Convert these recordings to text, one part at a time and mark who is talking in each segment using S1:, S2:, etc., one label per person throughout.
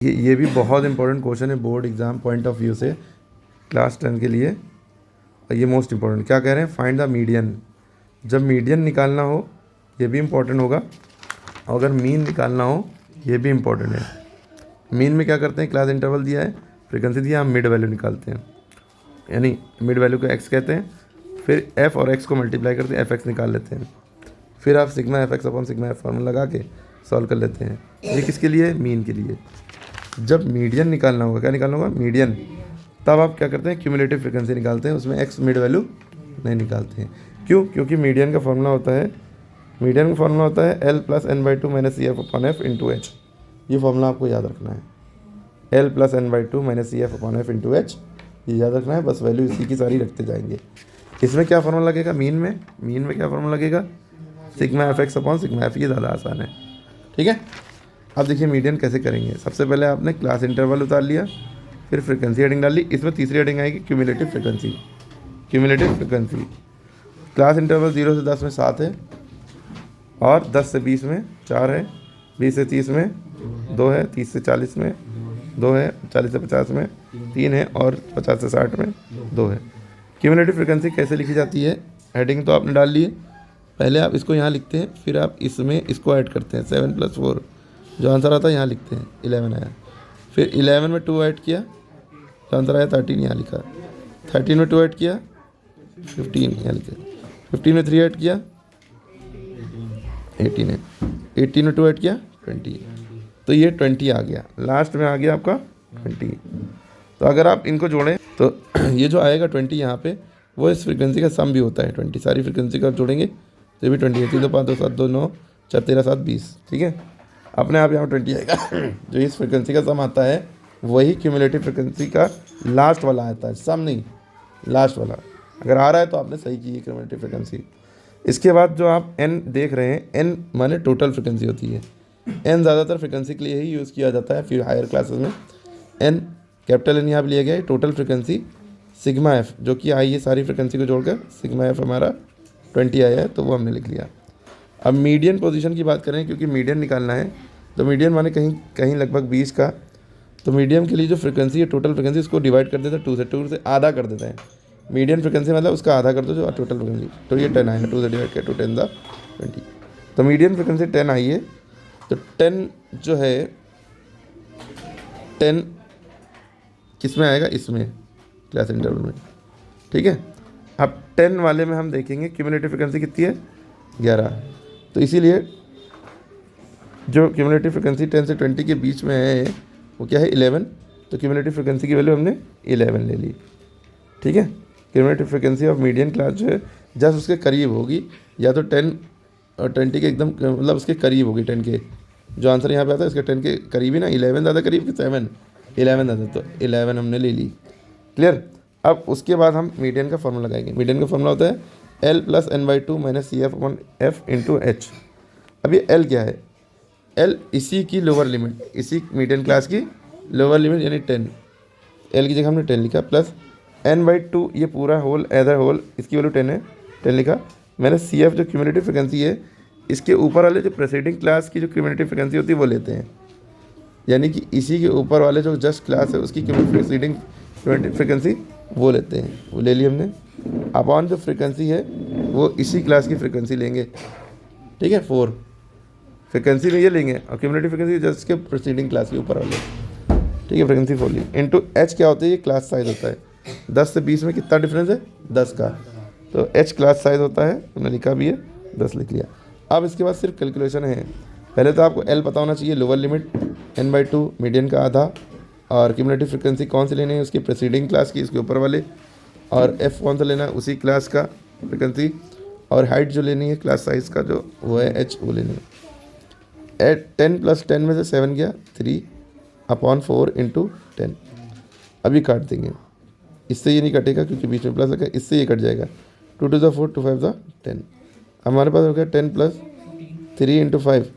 S1: ये भी बहुत इंपॉर्टेंट क्वेश्चन है board exam point of view से, क्लास 10 के लिए। और ये मोस्ट इंपॉर्टेंट क्या कह रहे हैं, फाइंड द मीडियन। जब मीडियन निकालना हो ये भी इंपॉर्टेंट होगा, और अगर मीन निकालना हो ये भी इंपॉर्टेंट है। मीन में क्या करते हैं, क्लास इंटरवल दिया है, फ्रीक्वेंसी दिया, हम मिड वैल्यू निकालते हैं, यानी मिड वैल्यू को एक्स कहते हैं। फिर एफ और एक्स को मल्टीप्लाई करते हैं, एफ एक्स निकाल लेते हैं। फिर आप sigma F x upon sigma F formula लगा के सॉल्व कर लेते हैं। ये किसके लिए, मीन के लिए। जब मीडियन निकालना होगा, क्या निकालना होगा, मीडियन, तब आप क्या करते हैं, क्यूमुलेटिव फ्रीक्वेंसी निकालते हैं, उसमें एक्स मिड वैल्यू नहीं निकालते हैं। क्यों, क्योंकि मीडियन का फॉर्मूला होता है, मीडियन का फॉर्मूला होता है L plus N by two minus C F upon F into H. ये फॉर्मूला आपको याद रखना है, L plus N by two minus C F upon F into H, ये याद रखना है। बस वैल्यू इसी की सारी रखते जाएंगे। इसमें क्या फॉर्मूला लगेगा, मीन में क्या फॉर्मूला लगेगा, sigma F x upon sigma F. ये ज़्यादा आसान है, ठीक है। अब देखिए मीडियन कैसे करेंगे। सबसे पहले आपने क्लास इंटरवल उतार लिया, फिर फ्रीक्वेंसी हेडिंग डाल ली। इसमें तीसरी हेडिंग आएगी cumulative frequency. Cumulative frequency class interval 0 से 10 में 7 है, और 10 से 20 में 4 है, 20 से 30 में 2 है, 30 से 40 में 2 है, 40 से 50 में 3 है, और 50 से 60 में 2 है। क्यूमुलेटिव फ्रीक्वेंसी कैसे लिखी जाती है, हेडिंग तो आपने डाल ली है, पहले आप इसको यहाँ लिखते हैं, फिर आप इसमें इसको ऐड करते हैं, 7 + 4 जो आंसर आता है यहाँ लिखते हैं, 11 आया। फिर 11 में 2 ऐड किया, जो आंसर आया 13 यहाँ लिखा। 13 में 2 ऐड किया, 15 यहाँ लिखा। 15 में 3 ऐड किया, 18 है। 18 में 2 ऐड किया, 20। तो ये 20 आ गया, लास्ट में आ गया आपका 20। तो अगर आप इनको जोड़ें तो ये जो आएगा 20 यहाँ पे, वो इस फ्रीक्वेंसी का सम भी होता है 20। सारी फ्रीक्वेंसी का आप जोड़ेंगे तो ये भी 20 है। 3 2 5 2 7 2 9 4 13 7 20, ठीक है। अपने आप यहाँ 20 आएगा। जो इस फ्रीक्वेंसी का सम आता है वही क्यूमुलेटिव फ्रीक्वेंसी का लास्ट वाला आता है, सम नहीं, लास्ट वाला। अगर आ रहा है तो आपने सही की है क्यूमुलेटिव फ्रीक्वेंसी। इसके बाद जो आप एन देख रहे हैं, एन माने टोटल फ्रीक्वेंसी होती है। एन ज़्यादातर फ्रीक्वेंसी के लिए ही यूज़ किया जाता है, फिर हायर क्लासेस में एन, कैपिटल एन यहाँ पर लिया गया है। टोटल फ्रीक्वेंसी सिग्मा एफ जो कि आई है, सारी फ्रीक्वेंसी को जोड़कर सिग्मा एफ हमारा 20 आया है, तो वो हमने लिख लिया। अब मीडियन पोजीशन की बात करें, क्योंकि मीडियन निकालना है, तो मीडियन माने कहीं कहीं लगभग 20 का। तो मीडियम के लिए जो फ्रीक्वेंसी है, टोटल फ्रीक्वेंसी, उसको डिवाइड कर देता है 2 से आधा कर देता है। मीडियन फ्रीक्वेंसी मतलब उसका आधा कर दो जो टोटल फ्रीक्वेंसी, तो ये 10 आएगा, 2 से डिवाइड किया 2 10 द 20। तो मीडियन फ्रीक्वेंसी 10 आई है। तो 10 जो है, 10 किस में आएगा, इसमें क्लास इंटरवल में, ठीक है। अब 10 वाले में हम देखेंगे क्यूमुलेटिव फ्रीक्वेंसी कितनी है, 11। तो इसीलिए जो क्यूमुलेटिव फ्रीक्वेंसी 10 से 20 के बीच में है वो क्या है, 11। तो क्यूमुलेटिव फ्रीक्वेंसी की वैल्यू हमने 11 ले ली, ठीक है। Cumulative frequency of median class जो है जस्ट उसके करीब होगी, या तो 10 और 20 के एकदम मतलब उसके करीब होगी। 10 के जो आंसर यहाँ पे आता है इसके 10 के करीब ही ना, 11 ज़्यादा करीब कि 7, 11 ज़्यादा, तो 11 हमने ले ली, क्लियर। अब उसके बाद हम मीडियन का फॉर्मूला लगाएंगे। मीडियन का फॉर्मूला होता है L plus N by two minus C F upon F into H. अब ये एल क्या है, एल इसी की लोअर लिमिट, इसी मीडियन क्लास की लोअर लिमिट यानी 10। एल की जगह हमने 10 लिखा, प्लस एन बाई टू, ये पूरा होल एदर होल, इसकी वैल्यू 10 है, 10 लिखा। मैंने सी एफ जो क्यूमुलेटिव फ्रीक्वेंसी है, इसके ऊपर वाले जो प्रेसीडिंग क्लास की जो क्यूमुलेटिव फ्रीक्वेंसी होती है वो लेते हैं, यानी कि इसी के ऊपर वाले जो जस्ट क्लास है उसकी प्रेसीडिंग फ्रीक्वेंसी वो लेते हैं, वो ले ली हमने। अपॉन जो फ्रीक्वेंसी है वो इसी क्लास की फ्रीक्वेंसी लेंगे, ठीक है। 4 फ्रीक्वेंसी में ये लेंगे, और क्यूमुलेटिव फ्रीक्वेंसी जस्ट के प्रीसीडिंग क्लास के ऊपर वाले, ठीक है। फ्रीक्वेंसी 4 ली, इंटू एच क्या होता है, ये क्लास साइज होता है। 10 से 20 में कितना डिफरेंस है, 10 का, तो एच क्लास साइज होता है, हमने लिखा भी है, 10 लिख लिया। अब इसके बाद सिर्फ कैलकुलेशन है। पहले तो आपको एल पता होना चाहिए, lower limit N by two, median का आधा, और क्यूमुलेटिव फ्रीक्वेंसी कौन सी लेनी है, उसकी प्रीसीडिंग क्लास की, इसके ऊपर वाले, और एफ कौन सा लेना है, उसी क्लास का फ्रीक्वेंसी, और हाइट जो लेनी है क्लास साइज का जो वो है एच, वो लेनी है। 10 + 10 में से 7 गया, 3 अपॉन 4 इंटू 10। अभी काट देंगे, इससे ये नहीं कटेगा क्योंकि बीच में प्लस लगा, इससे ये कट जाएगा। 2 × 4 2 5 10। हमारे पास हो गया 10 + 3 × 5,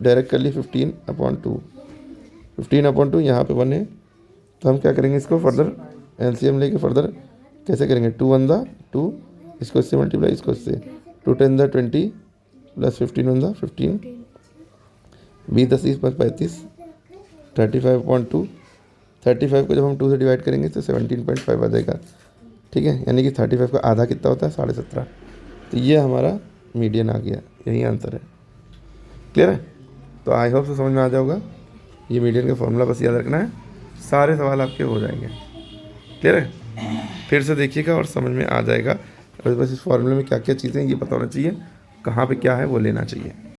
S1: डायरेक्ट कर ली 15 अपॉन 2, 15 अपॉन 2, यहाँ पे 1 है। तो हम क्या करेंगे, इसको फर्दर एलसीएम लेके फर्दर कैसे करेंगे, 2 1 द 2, इसको इससे मल्टीप्लाई, इसको इससे, 2 10 द 20 प्लस 15 1 द 15, 20 10 30 35, 35.2, 35 को जब हम 2 से डिवाइड करेंगे तो 17.5 आ जाएगा। ठीक है, यानी कि 35 का आधा कितना होता है, 17.5। तो ये हमारा मीडियन आ गया, यही आंसर है। क्लियर है? तो आई होप से समझ में आ जाएगा। ये मीडियन का फॉर्मूला बस याद रखना है, सारे सवाल आपके हो जाएंगे। क्लियर है? फिर से देखिएगा और समझ में आ जाएगा। बस इस फॉर्मूले में क्या क्या चीज़ें ये पता होना चाहिए, कहाँ पे क्या है वो लेना चाहिए।